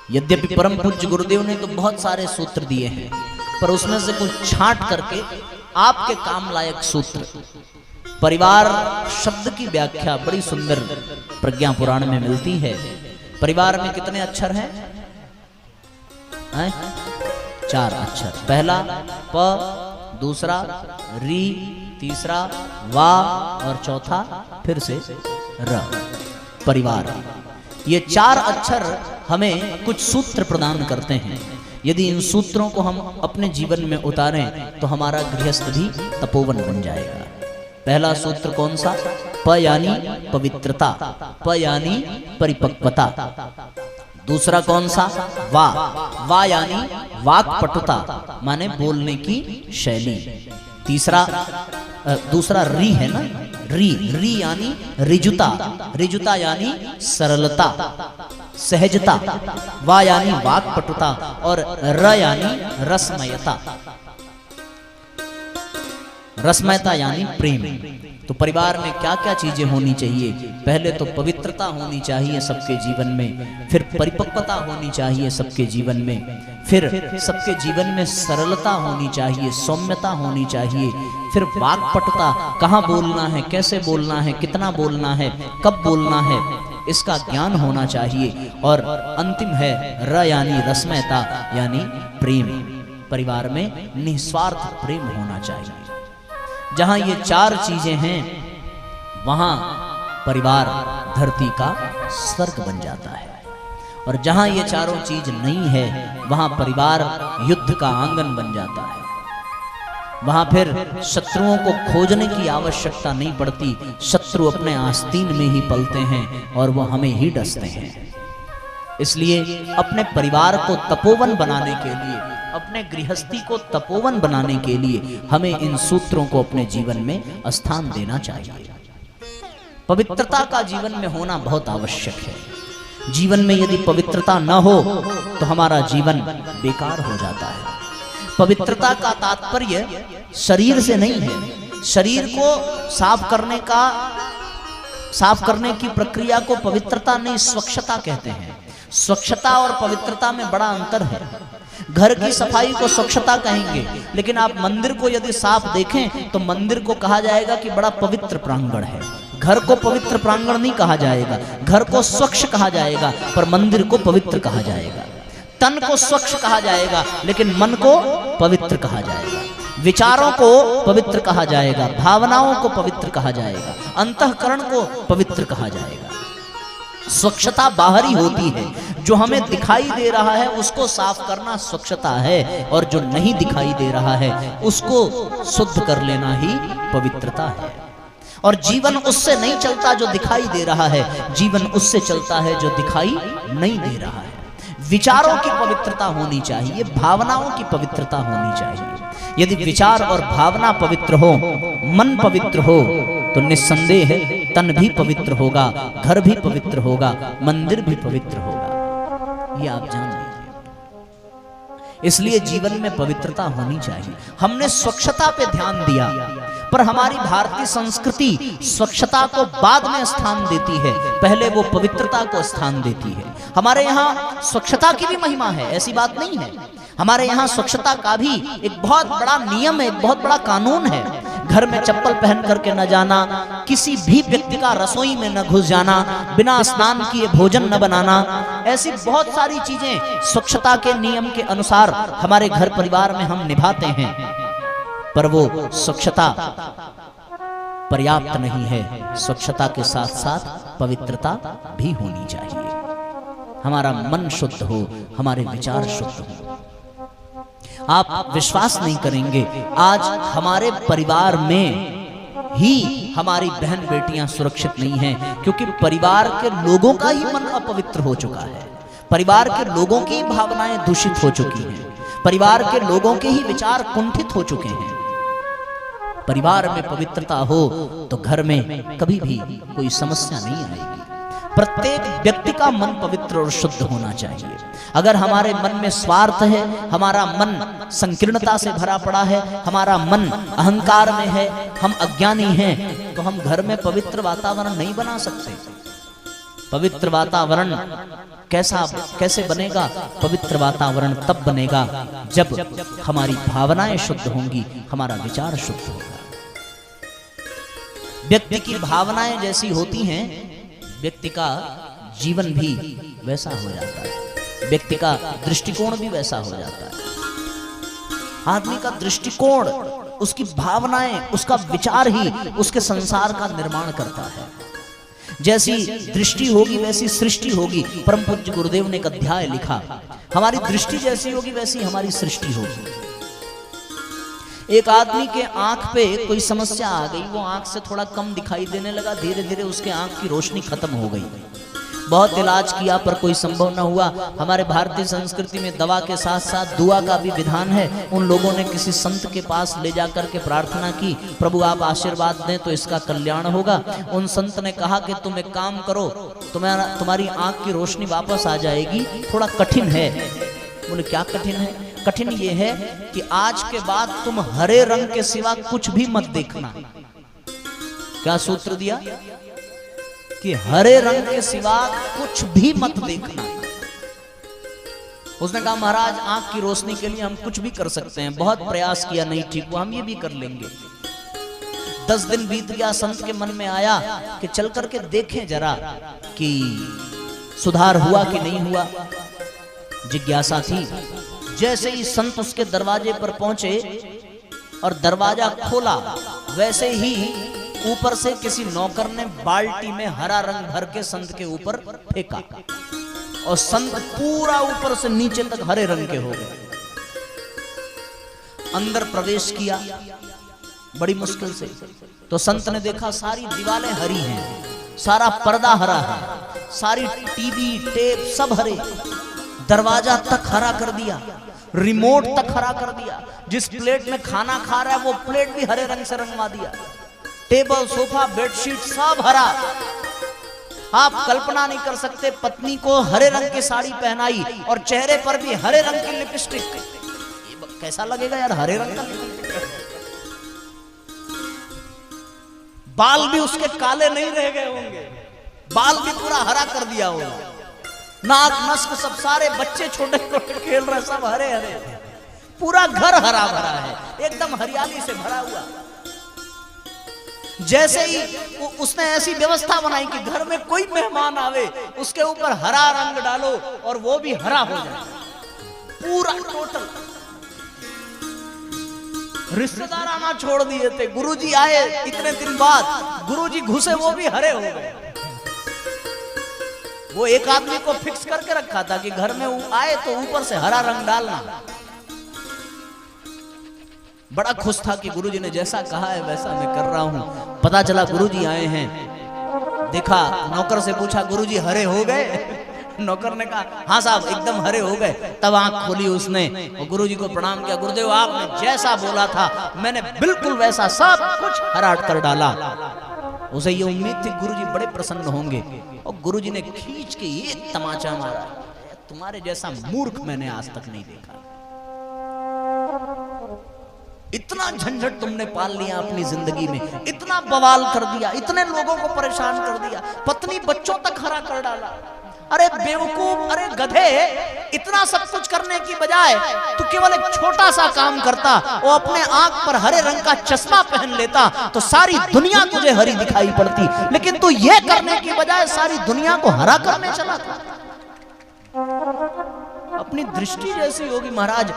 यद्यपि परम पूज्य गुरुदेव ने तो बहुत सारे सूत्र दिए हैं, पर उसमें से कुछ छांट करके आपके काम लायक सूत्र। परिवार शब्द की व्याख्या बड़ी सुंदर प्रज्ञा पुराण में मिलती है। परिवार में कितने अक्षर हैं? 4 अक्षर। पहला प, दूसरा री, तीसरा वा और चौथा फिर से र। परिवार, ये 4 अक्षर हमें कुछ सूत्र प्रदान करते हैं। यदि इन सूत्रों को हम अपने जीवन में उतारें तो हमारा गृहस्थ भी तपोवन बन जाएगा। पहला सूत्र कौन सा? प यानी पवित्रता, प यानी परिपक्वता। दूसरा कौन सा? वा, वा यानी वाक्पटुता, माने बोलने की शैली। दूसरा री है ना, री, री यानी रिजुता, रिजुता यानी सरलता, सहजता। वा यानी वाक्पटुता और र यानी रसमयता, रसमयता यानी प्रेम। तो परिवार में क्या क्या चीजें होनी चाहिए? पहले तो पवित्रता होनी चाहिए सबके जीवन में, फिर परिपक्वता होनी चाहिए सबके जीवन में, फिर सबके जीवन में सरलता होनी चाहिए, सौम्यता होनी चाहिए, फिर वाक्पटुता, कहाँ बोलना है, कैसे बोलना है, कितना बोलना है, कब बोलना है, इसका ज्ञान होना चाहिए। और अंतिम है र यानी रसमयता यानी प्रेम। परिवार में निस्वार्थ प्रेम होना चाहिए। जहां ये 4 चीजें हैं वहां परिवार धरती का स्वर्ग बन जाता है, और जहां ये चारों चीज नहीं है वहां परिवार युद्ध का आंगन बन जाता है। वहां फिर शत्रुओं को खोजने की आवश्यकता नहीं पड़ती, शत्रु अपने आस्तीन में ही पलते हैं और वो हमें ही डसते हैं। इसलिए अपने परिवार को तपोवन बनाने के लिए, अपने गृहस्थी को तपोवन बनाने के लिए हमें इन सूत्रों को अपने जीवन में स्थान देना चाहिए। पवित्रता का जीवन में होना बहुत आवश्यक है। जीवन में यदि पवित्रता न हो तो हमारा जीवन बेकार हो जाता है। पवित्रता का तात्पर्य शरीर से नहीं है। शरीर को साफ करने की प्रक्रिया को पवित्रता नहीं, स्वच्छता कहते हैं। स्वच्छता और पवित्रता में बड़ा अंतर है। घर की सफाई को स्वच्छता कहेंगे, लेकिन आप मंदिर को यदि साफ देखें तो मंदिर को कहा जाएगा कि बड़ा पवित्र प्रांगण है। घर को पवित्र प्रांगण नहीं कहा जाएगा, घर को स्वच्छ कहा जाएगा, पर मंदिर को पवित्र कहा जाएगा। तन को स्वच्छ कहा जाएगा, लेकिन मन को पवित्र कहा जाएगा। विचारों को पवित्र कहा जाएगा, भावनाओं को पवित्र कहा जाएगा, अंतःकरण को पवित्र कहा जाएगा। स्वच्छता बाहरी होती है, जो हमें दिखाई दे रहा है उसको साफ करना स्वच्छता है, और जो नहीं दिखाई दे रहा है उसको शुद्ध कर लेना ही पवित्रता है। और जीवन उससे नहीं चलता जो दिखाई दे रहा है, जीवन उससे चलता है जो दिखाई नहीं दे रहा है। विचारों की पवित्रता होनी चाहिए, भावनाओं की पवित्रता होनी चाहिए। यदि विचार और भावना पवित्र हो, मन पवित्र हो, तो निस्संदेह है तन भी पवित्र होगा, घर भी पवित्र होगा, मंदिर भी पवित्र होगा। ये आप जान लीजिए। इसलिए जीवन में पवित्रता होनी चाहिए। हमने स्वच्छता पे ध्यान दिया, पर हमारी भारतीय संस्कृति स्वच्छता को बाद में स्थान देती है, पहले वो पवित्रता को स्थान देती है। हमारे यहाँ स्वच्छता की भी महिमा है, ऐसी बात नहीं है। हमारे यहाँ स्वच्छता का भी एक बहुत बड़ा नियम है, एक बहुत बड़ा कानून है। घर में चप्पल पहन करके न जाना, किसी भी व्यक्ति का रसोई में न घुस जाना, बिना स्नान किए भोजन न बनाना, ऐसी बहुत सारी चीजें स्वच्छता के नियम के अनुसार हमारे घर परिवार में हम निभाते हैं। पर वो स्वच्छता पर्याप्त नहीं है, स्वच्छता के साथ साथ पवित्रता भी होनी चाहिए। हमारा मन शुद्ध हो, हमारे विचार शुद्ध हो। आप विश्वास नहीं करेंगे, आज हमारे परिवार में ही हमारी बहन बेटियां सुरक्षित नहीं हैं, क्योंकि परिवार के लोगों का ही मन अपवित्र हो चुका है, परिवार के लोगों की भावनाएं दूषित हो चुकी हैं, परिवार के लोगों के ही विचार कुंठित हो चुके हैं। परिवार में पवित्रता हो तो घर में कभी भी कोई समस्या नहीं आएगी। प्रत्येक व्यक्ति का मन पवित्र और शुद्ध होना चाहिए। अगर हमारे मन में स्वार्थ है, हमारा मन संकीर्णता से भरा पड़ा है, हमारा मन अहंकार में है, हम अज्ञानी हैं, तो हम घर में पवित्र वातावरण नहीं बना सकते। पवित्र वातावरण कैसे बनेगा? पवित्र वातावरण तब बनेगा जब हमारी भावनाएं शुद्ध होंगी, हमारा विचार शुद्ध होगा। व्यक्ति की भावनाएं जैसी होती हैं, व्यक्ति का जीवन भी वैसा हो जाता है, व्यक्ति का दृष्टिकोण भी वैसा हो जाता है। आदमी का दृष्टिकोण, उसकी भावनाएं, उसका विचार ही उसके संसार का निर्माण करता है। जैसी दृष्टि होगी वैसी सृष्टि होगी। परम पूज्य गुरुदेव ने एक अध्याय लिखा, हमारी दृष्टि जैसी होगी वैसी हमारी सृष्टि होगी। एक आदमी के आंख पे कोई समस्या आ गई, वो आंख से थोड़ा कम दिखाई देने लगा, धीरे धीरे उसके आंख की रोशनी खत्म हो गई। बहुत इलाज किया पर कोई संभव न हुआ। हमारे भारतीय संस्कृति में दवा के साथ साथ दुआ का भी विधान है। उन लोगों ने किसी संत के पास ले जाकर के प्रार्थना की, प्रभु आप आशीर्वाद दें तो इसका कल्याण होगा। उन संत ने कहा कि तुम एक काम करो, तुम्हारी आंख की रोशनी वापस आ जाएगी, थोड़ा कठिन है। बोले क्या कठिन है? कठिन ये है कि आज के बाद तुम हरे रंग के सिवा कुछ भी मत देखना। क्या सूत्र दिया? कि हरे रंग के सिवा कुछ भी मत देखना। उसने कहा महाराज आंख की रोशनी के लिए हम कुछ भी कर सकते हैं, बहुत प्रयास किया नहीं ठीक हुआ, हम ये भी कर लेंगे। 10 दिन बीत गया, संत के मन में आया कि चल करके देखें जरा कि सुधार हुआ कि नहीं हुआ। जिज्ञासा थी। जैसे ही संत उसके दरवाजे पर पहुंचे और दरवाजा खोला, वैसे ही ऊपर से किसी नौकर ने बाल्टी में हरा रंग भर के संत के ऊपर फेंका और संत पूरा ऊपर से नीचे तक हरे रंग के हो गए। अंदर प्रवेश किया बड़ी मुश्किल से, तो संत ने देखा सारी दीवारें हरी हैं, सारा पर्दा हरा है, सारी टीवी टेप सब हरे, दरवाजा तक हरा कर दिया, रिमोट तक हरा कर दिया, जिस प्लेट में खाना खा रहा है वो प्लेट भी हरे रंग से रंगवा दिया, टेबल सोफा बेडशीट सब हरा। आप कल्पना नहीं कर सकते, पत्नी को हरे रंग की साड़ी पहनाई और चेहरे पर भी हरे रंग की लिपस्टिक। कैसा लगेगा यार हरे रंग का लिपस्टिक? बाल भी उसके काले नहीं रह गए होंगे, बाल भी पूरा हरा कर दिया होगा, नाक नस्क सब, सारे बच्चे छोटे छोटे खेल रहे सब हरे हरे, पूरा घर हरा भरा है, एकदम हरियाली से भरा हुआ। जैसे ही उसने ऐसी व्यवस्था बनाई कि घर में कोई मेहमान आवे उसके ऊपर हरा रंग डालो और वो भी हरा हो जाए, पूरा टोटल। रिश्तेदार आना छोड़ दिए थे, गुरुजी आए इतने दिन बाद, गुरुजी घुसे वो भी हरे हो गए। वो एक आदमी को फिक्स करके रखा था कि घर में वो आए तो ऊपर से हरा रंग डालना। बड़ा खुश था कि गुरुजी ने जैसा कहा है वैसा मैं कर रहा हूं। पता चला गुरुजी आए हैं, देखा, नौकर से पूछा गुरुजी हरे हो गए? नौकर ने कहा हाँ साहब एकदम हरे हो गए। तब आंख खोली उसने और गुरुजी को प्रणाम किया, गुरुदेव आपने जैसा बोला था मैंने बिल्कुल वैसा सब कुछ हरा कर डाला। उसे ये उम्मीद थी गुरुजी बड़े प्रसन्न होंगे, और गुरुजी ने खींच के एक तमाचा मारा, तुम्हारे जैसा मूर्ख मैंने आज तक नहीं देखा। इतना झंझट तुमने पाल लिया अपनी जिंदगी में, इतना बवाल कर दिया, इतने लोगों को परेशान कर दिया, पत्नी बच्चों तक हरा कर डाला। अरे बेवकूफ, अरे गधे, इतना सब कुछ करने की बजाय तू केवल एक छोटा सा काम करता, वो अपने आंख पर हरे रंग का चश्मा पहन लेता तो सारी दुनिया तुझे हरी दिखाई पड़ती। लेकिन तू ये करने की बजाय सारी दुनिया को हरा करने चला था। अपनी दृष्टि जैसी होगी महाराज,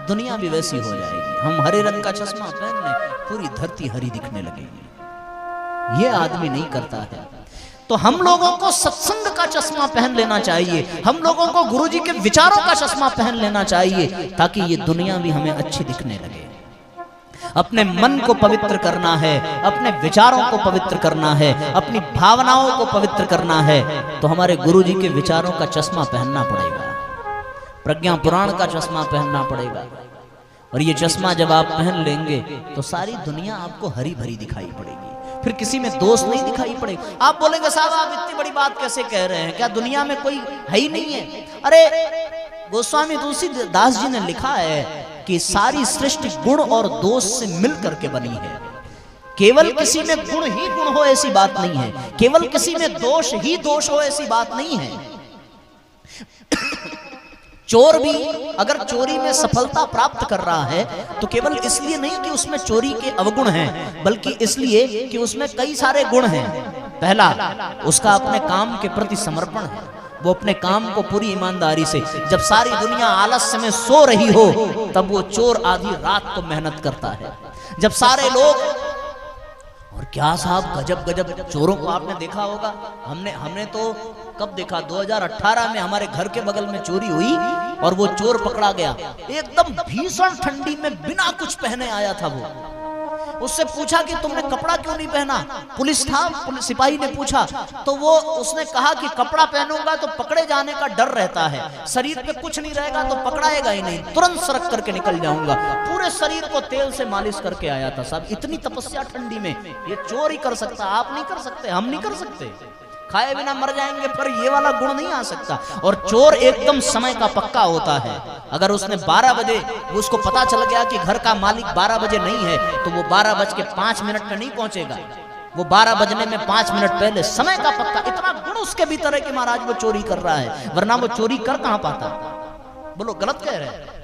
दुनिया भी वैसी हो जाएगी। हम हरे रंग का चश्मा पहन लें, पूरी धरती हरी दिखने लगेगी। ये आदमी नहीं करता है। तो हम लोगों को सत्संग का चश्मा पहन लेना चाहिए, हम लोगों को गुरुजी के विचारों का चश्मा पहन लेना चाहिए, ताकि ये दुनिया भी हमें अच्छी दिखने लगे। अपने मन को पवित्र करना है, अपने विचारों को पवित्र करना है, अपनी भावनाओं को पवित्र करना है, तो हमारे गुरुजी के विचारों का चश्मा पहनना पड़ेगा, प्रज्ञा पुराण का चश्मा पहनना पड़ेगा। और ये चश्मा जब आप पहन लेंगे तो सारी दुनिया आपको हरी भरी दिखाई पड़ेगी, फिर किसी में दोष नहीं दिखाई पड़ेगा। आप बोलेंगे साहब आप इतनी बड़ी बात कैसे कह रहे हैं, क्या दुनिया में कोई है ही नहीं है? अरे गोस्वामी तुलसीदास जी ने लिखा है कि सारी सृष्टि गुण और दोष से मिल करके बनी है। केवल किसी में गुण ही गुण हो ऐसी बात नहीं है, केवल किसी में दोष ही दोष हो ऐसी बात नहीं है। चोर भी अगर चोरी में सफलता प्राप्त कर रहा है तो केवल इसलिए नहीं कि उसमें चोरी के अवगुण हैं, बल्कि इसलिए कि उसमें कई सारे गुण हैं। पहला, उसका अपने काम के प्रति समर्पण है, वो अपने काम को पूरी ईमानदारी से, जब सारी दुनिया आलस्य में सो रही हो तब वो चोर आधी रात को मेहनत करता है। जब सारे लोग, और क्या साहब गजब गजब चोरों को आपने देखा होगा, हमने तो कब देखा, 2018 में हमारे घर के बगल में चोरी हुई और वो चोर पकड़ा गया। एकदम भीषण ठंडी में बिना कुछ पहने आया था वो। उससे पूछा कि तुमने कपड़ा क्यों नहीं पहना, पुलिस था, पुलिस सिपाही ने पूछा तो वो उसने कहा कि कपड़ा पहनूंगा तो पकड़े जाने का डर रहता है, शरीर पे कुछ नहीं रहेगा तो पकड़ाएगा ही नहीं, तुरंत सड़क करके निकल जाऊंगा। पूरे शरीर को तेल से मालिश करके आया था साहब। इतनी तपस्या ठंडी में ये चोर ही कर सकता, आप नहीं कर सकते, हम नहीं कर सकते। खाए बिना मर जाएंगे पर ये वाला गुण नहीं आ सकता। और चोर एकदम समय का पक्का होता है। अगर उसने 12 बजे, उसको पता चल गया कि घर का मालिक 12 बजे नहीं है तो वो 12:05 में नहीं पहुंचेगा, वो 12 बजने में 5 मिनट पहले, समय का पक्का। इतना गुण उसके भीतर है कि महाराज वो चोरी कर रहा है, वरना वो चोरी कर कहां पाता। बोलो गलत कह रहे हैं।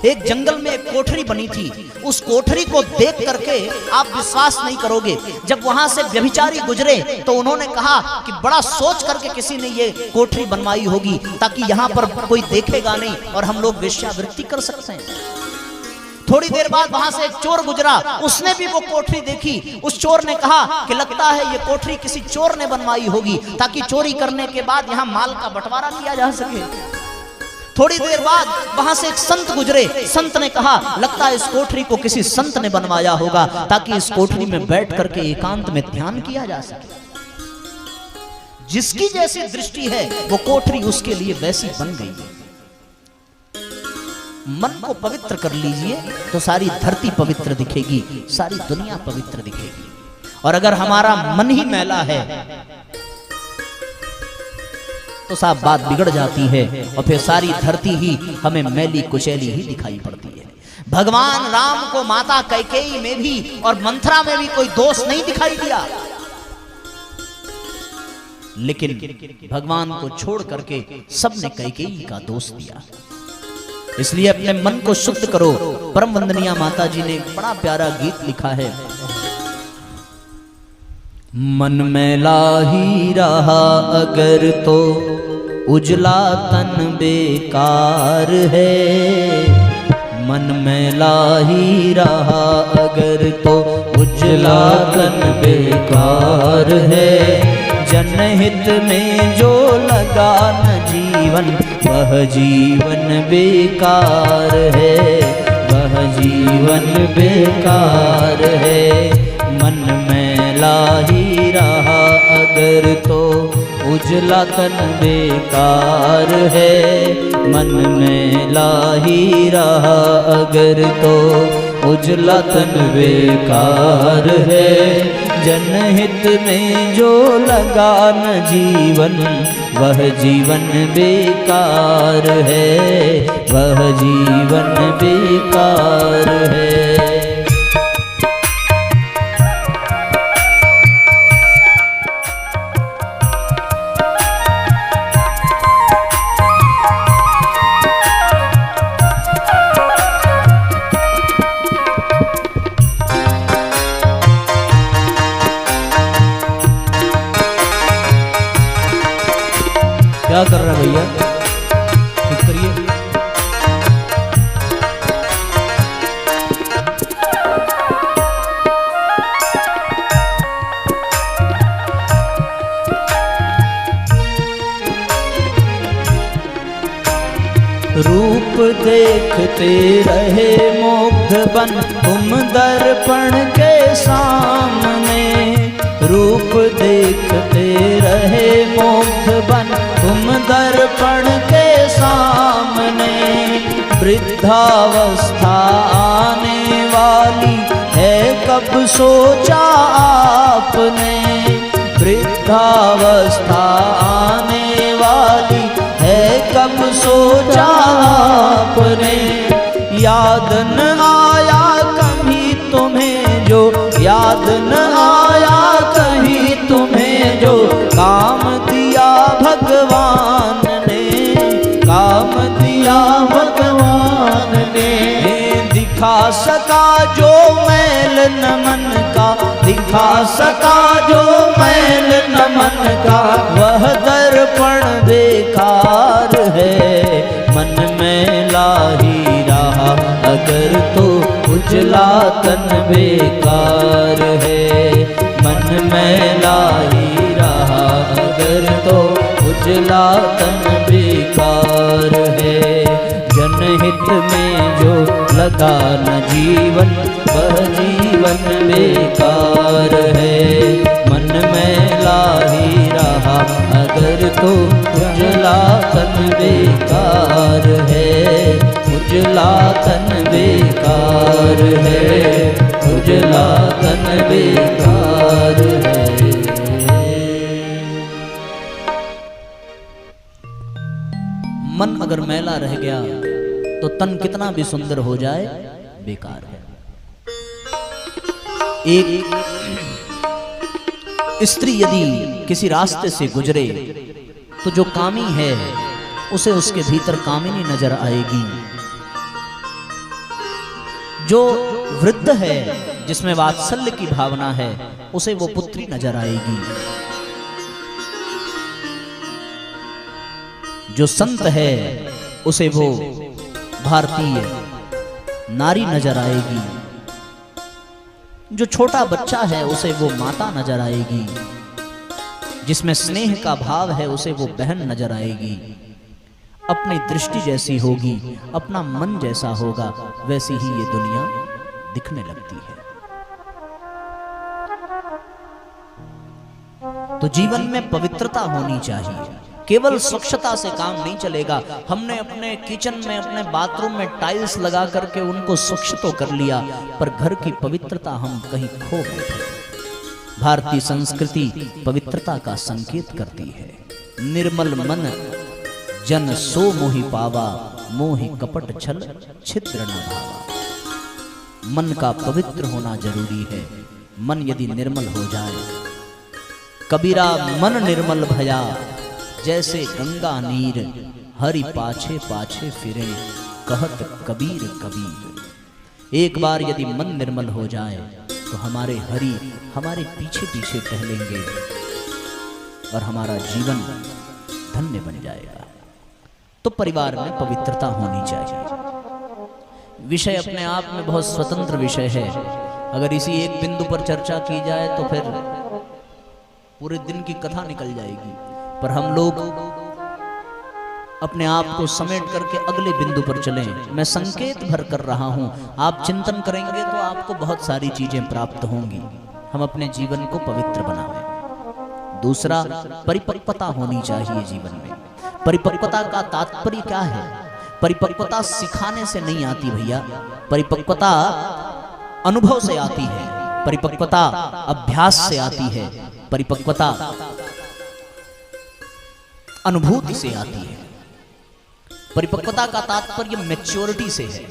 एक जंगल में एक कोठरी बनी थी, उस कोठरी को देख करके आप विश्वास नहीं करोगे, जब वहां से व्यभिचारी गुजरे तो उन्होंने कहा कि बड़ा सोच करके किसी ने ये कोठरी बनवाई होगी ताकि यहां पर कोई देखेगा नहीं और हम लोग वेश्यावृत्ति कर सकते हैं। थोड़ी देर बाद वहां से एक चोर गुजरा, उसने भी वो कोठरी देखी। उस चोर ने कहा कि लगता है ये कोठरी किसी चोर ने बनवाई होगी ताकि चोरी करने के बाद यहाँ माल का बंटवारा किया जा सके। थोड़ी देर बाद वहां से एक संत गुजरे, संत ने कहा लगता है इस कोठरी को किसी संत ने बनवाया होगा ताकि इस कोठरी में बैठ करके एकांत में ध्यान किया जा सके। जिसकी जैसी दृष्टि है वो कोठरी उसके लिए वैसी बन गई। मन को पवित्र कर लीजिए तो सारी धरती पवित्र दिखेगी, सारी दुनिया पवित्र दिखेगी। और अगर हमारा मन ही मैला है तो साहब बात बिगड़ जाती है और फिर सारी धरती ही हमें मैली कुचैली ही दिखाई पड़ती है। भगवान राम को माता कैकेयी में भी और मंथरा में भी कोई दोष नहीं दिखाई दिया, लेकिन भगवान को छोड़ करके सबने कैकेयी का दोष दिया। इसलिए अपने मन को शुद्ध करो। परम वंदनीय माता जी ने एक बड़ा प्यारा गीत लिखा है, मन मैला ही रहा अगर तो उजला तन बेकार है। मन मैला ही रहा अगर तो उजला तन बेकार है। जनहित में जो लगा न जीवन वह जीवन बेकार है, वह जीवन बेकार है। मन मैला ही रहा अगर तो उजला तन बेकार है। मन मैला ही रहा अगर तो उजला तन बेकार है। जनहित में जो लगा न जीवन वह जीवन बेकार है, वह जीवन बेकार है। क्या कर रहा है भैया, ठीक करिए। रूप देखते रहे मुग्ध बन तुम दर्पण के सामने। रूप देखते रहे मुग्ध बन तुम दर्पण के सामने। वृद्धावस्था आने वाली है कब सोचा आपने। वृद्धावस्था आने वाली है कब सोचा आपने। याद न आया कभी तुम्हें जो याद न आया कहीं तुम्हें जो काम दिया भगवान ने, काम दिया भगवान ने। दिखा सका जो मैल न मन का, दिखा सका जो मैल न मन का, वह दर्पण बेकार है। मन में लाही रहा अगर तो उजला तन बेकार है। मन में लाही रहा अगर तो उजला तन बेकार है। जनहित में जो लगा न जीवन वह जीवन बेकार है। मन में लाही रहा अगर तो उजला तन बेकार है। उजला तन बेकार है, उजला तन बेकार है। मन अगर मैला रह गया तो तन कितना भी सुंदर हो जाए बेकार है। एक स्त्री यदि किसी रास्ते से गुजरे तो जो कामी है उसे उसके भीतर कामिनी नजर आएगी। जो वृद्ध है जिसमें वात्सल्य की भावना है उसे वो पुत्री नजर आएगी। जो संत है उसे वो भारतीय नारी नजर आएगी। जो छोटा बच्चा है उसे वो माता नजर आएगी। जिसमें स्नेह का भाव है उसे वो बहन नजर आएगी। अपनी दृष्टि जैसी होगी, अपना मन जैसा होगा, वैसी ही ये दुनिया दिखने लगती है। तो जीवन में पवित्रता होनी चाहिए। केवल स्वच्छता से काम नहीं चलेगा। हमने अपने किचन में, अपने बाथरूम में टाइल्स लगा करके उनको स्वच्छ तो कर लिया, पर घर की पवित्रता हम कहीं खो बैठे। भारतीय संस्कृति पवित्रता का संकेत करती है। निर्मल मन जन सो मोहि पावा, मोहि कपट छल छिद्र न भावा। मन का पवित्र होना जरूरी है। मन यदि निर्मल हो जाए, कबीरा मन निर्मल भया, जैसे गंगा नीर हरि पाछे पाछे फिरे, कहत कबीर कबीर। एक बार यदि मन निर्मल हो जाए तो हमारे हरि हमारे पीछे पीछे टहलेंगे और हमारा जीवन धन्य बन जाएगा। तो परिवार में पवित्रता होनी चाहिए। विषय अपने आप में बहुत स्वतंत्र विषय है। अगर इसी एक बिंदु पर चर्चा की जाए तो फिर पूरे दिन की कथा निकल जाएगी। पर हम लोग अपने आप को समेट करके अगले बिंदु पर चलें। मैं संकेत भर कर रहा हूं, आप चिंतन करेंगे तो आपको बहुत सारी चीजें प्राप्त होंगी। हम अपने जीवन को पवित्र बनावें। दूसरा, परिपक्वता होनी चाहिए जीवन में। परिपक्वता का तात्पर्य क्या है? परिपक्वता सिखाने से नहीं आती भैया। परिपक्वता अनुभव से आती है। परिपक्वता अभ्यास से आती है। परिपक्वता अनुभूति से आती है। परिपक्वता का तात्पर्य मैच्योरिटी से है।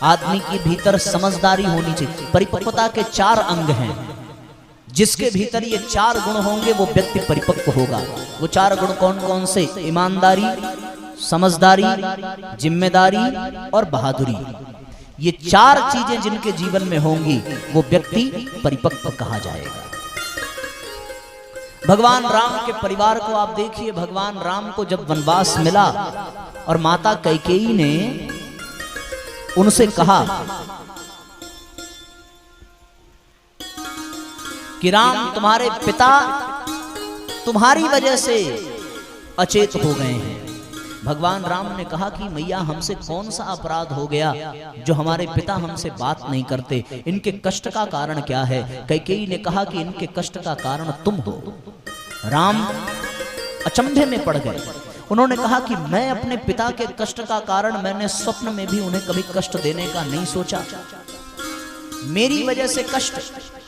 आदमी के भीतर समझदारी होनी चाहिए। परिपक्वता के 4 अंग हैं। जिसके भीतर ये 4 गुण होंगे वो व्यक्ति परिपक्व होगा। वो 4 गुण कौन कौन से? ईमानदारी, समझदारी, जिम्मेदारी और बहादुरी। ये 4 चीजें जिनके जीवन में होंगी वो व्यक्ति परिपक्व कहा जाएगा। भगवान राम के परिवार को आप देखिए। भगवान राम को जब वनवास मिला और माता कैकेयी ने उनसे कहा कि राम, तुम्हारे पिता तुम्हारी वजह से अचेत हो गए हैं। भगवान राम ने कहा कि मैया, हमसे कौन सा अपराध हो गया जो हमारे पिता हमसे बात नहीं करते? इनके कष्ट का कारण क्या है? कैकेयी ने कहा कि इनके कष्ट का कारण तुम हो। राम अचंभे में पड़ गए। उन्होंने कहा कि मैं अपने पिता के कष्ट का कारण, मैंने स्वप्न में भी उन्हें कभी कष्ट देने का नहीं सोचा। मेरी वजह से कष्ट,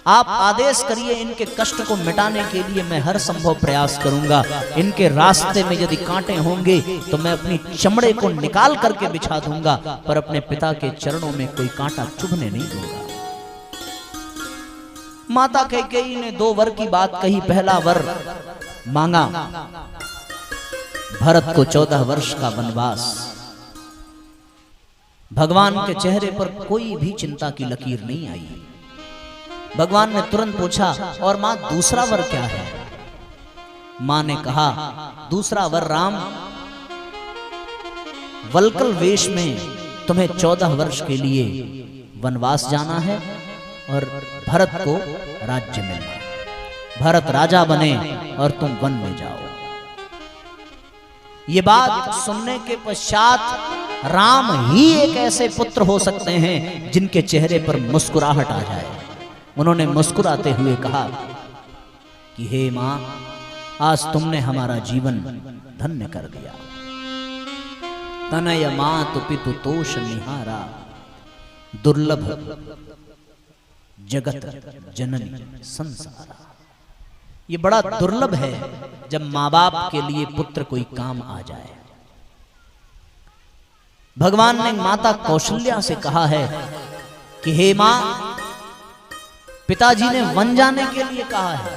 आप आदेश करिए, इनके कष्ट को मिटाने के लिए मैं हर संभव प्रयास करूंगा। इनके रास्ते में यदि कांटे होंगे तो मैं अपनी चमड़े को निकाल करके बिछा दूंगा, पर अपने पिता के चरणों में कोई कांटा चुभने नहीं दूंगा। माता कैकेयी ने 2 वर की बात कही। पहला वर मांगा भरत को 14 वर्ष का वनवास। भगवान के चेहरे पर कोई भी चिंता की लकीर नहीं आई। भगवान ने तुरंत पूछा, और मां दूसरा वर क्या है? मां ने कहा, दूसरा वर राम, वल्कल वेश में तुम्हें 14 वर्ष के लिए वनवास जाना है और भरत को राज्य मिलना। भरत राजा बने और तुम वन में जाओ। ये बात सुनने के पश्चात राम ही एक ऐसे पुत्र हो सकते हैं जिनके चेहरे पर मुस्कुराहट आ जाए। उन्होंने मुस्कुराते हुए कहा कि हे मां, आज तुमने हमारा जीवन धन्य कर दिया। तनय मातु पितु तोष निहारा, दुर्लभ जगत जननी संसारा। ये बड़ा दुर्लभ है जब माँ बाप के लिए पुत्र कोई काम आ जाए। भगवान ने माता कौशल्या से कहा है कि हे मां, पिताजी ने वन जाने के लिए कहा है।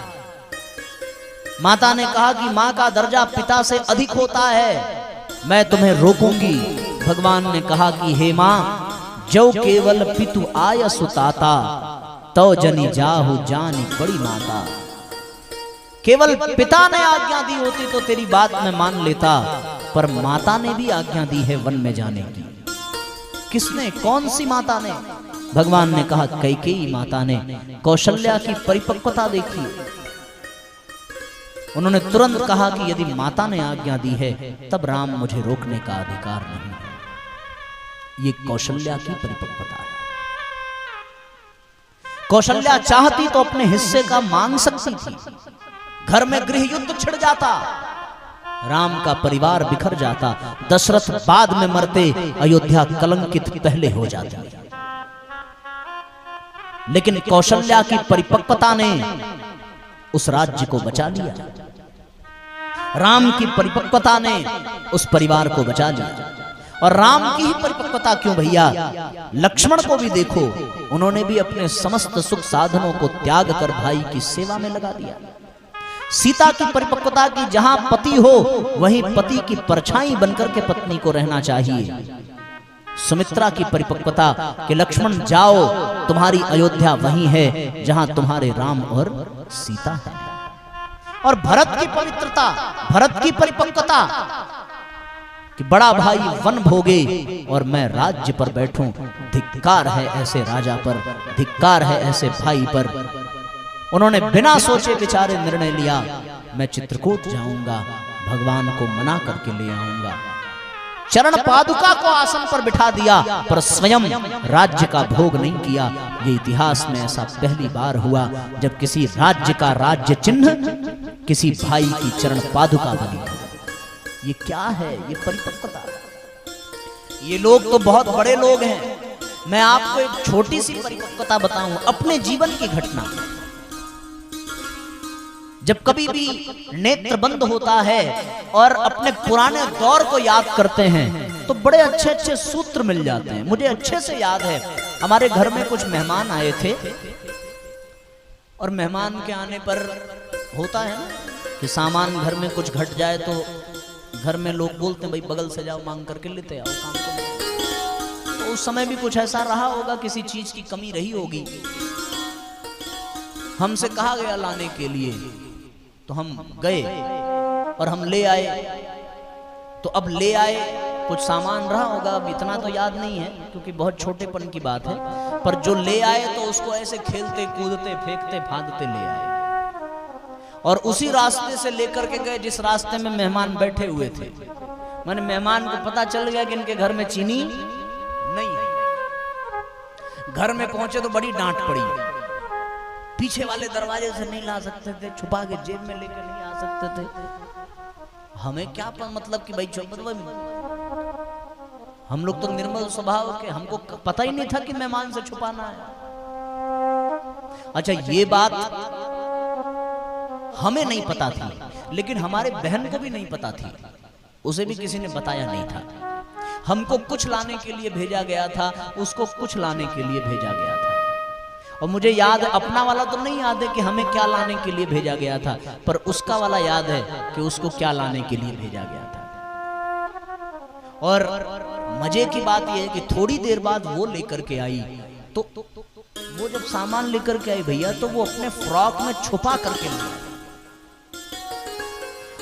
माता ने कहा कि मां का दर्जा पिता से अधिक होता है, मैं तुम्हें रोकूंगी। भगवान ने कहा कि हे मां, जो केवल पितु आय सुताता, तो जनी जाहु जानी बड़ी माता। केवल पिता ने आज्ञा दी होती तो तेरी बात मैं मान लेता, पर माता ने भी आज्ञा दी है वन में जाने की। किसने? कौन सी माता ने? भगवान ने कहा कैकेयी माता ने। कौशल्या की परिपक्वता देखी। उन्होंने तुरंत कहा कि यदि माता ने आज्ञा दी है तब राम मुझे रोकने का अधिकार नहीं है। ये कौशल्या की परिपक्वता है। कौशल्या चाहती तो अपने हिस्से का मांग सकती थी। घर में गृह युद्ध छिड़ जाता, राम का परिवार बिखर जाता, दशरथ बाद में मरते, अयोध्या कलंकित पहले हो जाती। लेकिन कौशल्या की परिपक्वता ने उस राज्य को बचा लिया। राम की परिपक्वता ने उस परिवार को बचा लिया। और राम की ही परिपक्वता क्यों भैया, लक्ष्मण को भी देखो, उन्होंने भी अपने समस्त सुख साधनों को त्याग कर भाई की सेवा में लगा दिया। सीता की परिपक्वता की जहां पति हो वहीं पति की परछाई बनकर के पत्नी को रहना चाहिए। सुमित्रा की परिपक्वता कि लक्ष्मण जाओ, तुम्हारी अयोध्या वहीं है जहां तुम्हारे राम और सीता है। और भरत की पवित्रता, भरत की परिपक्वता कि बड़ा भाई वन भोगे और मैं राज्य पर बैठूं। धिक्कार है ऐसे राजा पर, धिक्कार है ऐसे भाई पर। उन्होंने बिना सोचे विचारे निर्णय लिया, मैं चित्रकूट जाऊंगा, भगवान को मना करके ले आऊंगा। चरण पादुका को आसन पर बिठा दिया, पर स्वयं राज्य का भोग नहीं किया। ये इतिहास में ऐसा पहली बार हुआ जब किसी राज्य का राज्य चिन्ह किसी भाई की चरण पादुका बनी। ये क्या है? ये परिपक्वता। ये लोग तो बहुत बड़े लोग हैं। मैं आपको एक छोटी सी परिपक्वता बताऊं, अपने जीवन की घटना। जब कभी भी नेत्र बंद होता है और अपने पुराने दौर को याद करते हैं तो बड़े अच्छे अच्छे सूत्र मिल जाते हैं। मुझे अच्छे से याद है, हमारे घर में कुछ मेहमान आए थे और मेहमान के आने पर होता है कि सामान घर में कुछ घट जाए तो घर में लोग बोलते हैं भाई बगल से जाओ मांग करके लेते आओ काम को। तो उस समय भी कुछ ऐसा रहा होगा, किसी चीज की कमी रही होगी, हमसे कहा गया लाने के लिए, तो हम गए और हम ले आए। तो अब ले आए, कुछ सामान रहा होगा, अब इतना तो याद नहीं है क्योंकि बहुत छोटेपन की बात है, पर जो ले आए तो उसको ऐसे खेलते कूदते फेंकते फांदते ले आए और उसी रास्ते से लेकर के गए जिस रास्ते में मेहमान बैठे हुए थे। माने मेहमान को पता चल गया कि इनके घर में चीनी नहीं है। घर में पहुंचे तो बड़ी डांट पड़ी। पीछे वाले दरवाजे से नहीं ला सकते थे, छुपा के जेब में लेकर नहीं आ सकते थे। हमें क्या मतलब कि भाई हम लोग तो निर्मल स्वभाव के, हमको पता ही नहीं था कि मेहमान से छुपाना है। अच्छा, ये बात हमें नहीं पता थी, लेकिन हमारे बहन को भी नहीं पता थी, उसे भी किसी ने बताया नहीं था। हमको कुछ लाने के लिए भेजा गया था, उसको कुछ लाने के लिए भेजा गया था। और मुझे याद है, अपना वाला तो नहीं याद है कि हमें क्या लाने के लिए भेजा गया था, पर उसका वाला याद है कि उसको क्या लाने के लिए भेजा गया था। और मजे की बात यह है कि थोड़ी देर बाद वो लेकर के आई, तो वो जब सामान लेकर के आई भैया, तो वो अपने फ्रॉक में छुपा करके लाई।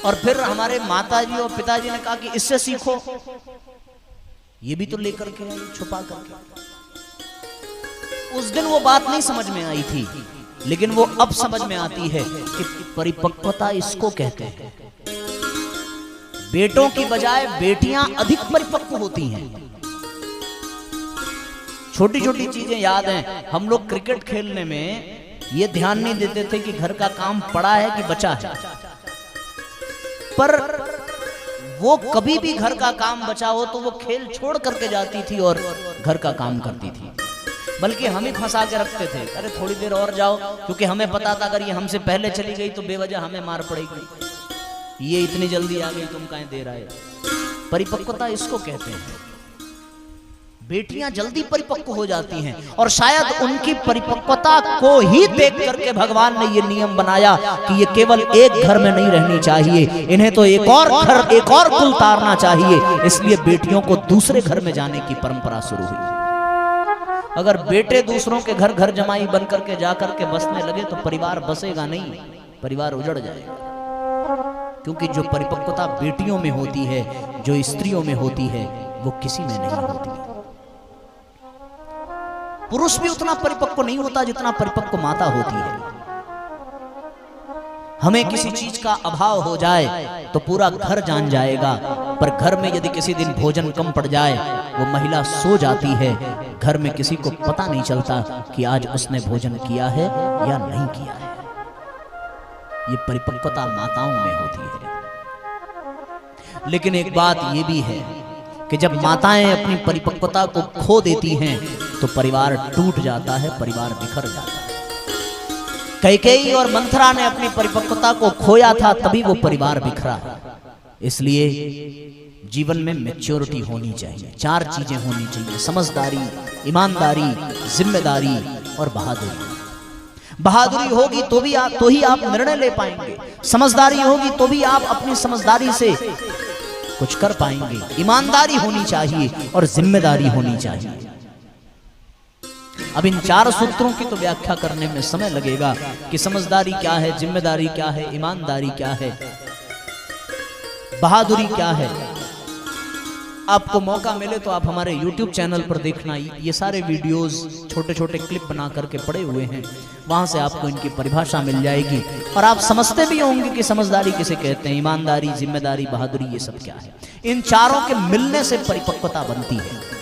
और फिर हमारे माताजी और पिताजी ने कहा कि इससे सीखो, ये भी तो लेकर के आई छुपा करके। उस दिन वो बात नहीं समझ में आई थी, लेकिन वो अब समझ में आती है कि परिपक्वता इसको कहते हैं। बेटों की बजाय बेटियां अधिक परिपक्व होती हैं। छोटी छोटी चीजें याद हैं, हम लोग क्रिकेट खेलने में ये ध्यान नहीं देते थे कि घर का काम पड़ा है कि बचा है, पर वो कभी भी घर का काम बचा हो तो वो खेल छोड़ करके जाती थी और घर का काम करती थी। बल्कि हम ही फंसा के रखते थे, अरे थोड़ी देर और जाओ, क्योंकि हमें पता था अगर ये हमसे पहले चली गई तो बेवजह हमें मार पड़ेगी। ये इतनी जल्दी आ गई, तुम काहे देर आए। परिपक्वता इसको कहते हैं। बेटियां जल्दी परिपक्व हो जाती हैं, और शायद उनकी परिपक्वता को ही देख करके भगवान ने ये नियम बनाया कि ये केवल एक घर में नहीं रहनी चाहिए, इन्हें तो एक और घर, एक और कुल तारना चाहिए। इसलिए बेटियों को दूसरे घर में जाने की परंपरा शुरू हुई। अगर बेटे दूसरों के घर घर जमाई बन करके जाकर के बसने लगे तो परिवार बसेगा नहीं, परिवार उजड़ जाएगा। क्योंकि जो परिपक्वता बेटियों में होती है, जो स्त्रियों में होती है, वो किसी में नहीं होती। पुरुष भी उतना परिपक्व नहीं होता जितना परिपक्व माता होती है। हमें किसी चीज का अभाव हो जाए तो पूरा घर जान जाएगा, पर घर में यदि किसी दिन भोजन कम पड़ जाए, वो महिला सो जाती है, घर में किसी को पता नहीं चलता कि आज उसने भोजन किया है या नहीं किया है। ये परिपक्वता माताओं में होती है। लेकिन एक बात ये भी है कि जब माताएं अपनी परिपक्वता को खो देती हैं तो परिवार टूट जाता है, परिवार बिखर जाता है। कैकेयी और मंथरा ने अपनी परिपक्वता को खोया था, तभी वो परिवार बिखरा। इसलिए जीवन में मैच्योरिटी होनी चाहिए। 4 चीजें होनी चाहिए: समझदारी, ईमानदारी, जिम्मेदारी और बहादुरी। बहादुरी होगी तो ही आप निर्णय ले पाएंगे। समझदारी होगी तो भी आप अपनी समझदारी से कुछ कर पाएंगे। ईमानदारी होनी चाहिए और जिम्मेदारी होनी चाहिए। अब इन 4 सूत्रों की तो व्याख्या करने में समय लगेगा कि समझदारी क्या है, जिम्मेदारी क्या है, ईमानदारी क्या है, बहादुरी क्या है। आपको मौका मिले तो आप हमारे YouTube चैनल पर देखना, ये सारे वीडियोस छोटे छोटे क्लिप बना करके पड़े हुए हैं, वहां से आपको इनकी परिभाषा मिल जाएगी और आप समझते भी होंगे कि समझदारी किसे कहते हैं, ईमानदारी, जिम्मेदारी, बहादुरी, ये सब क्या है। इन चारों के मिलने से परिपक्वता बनती है।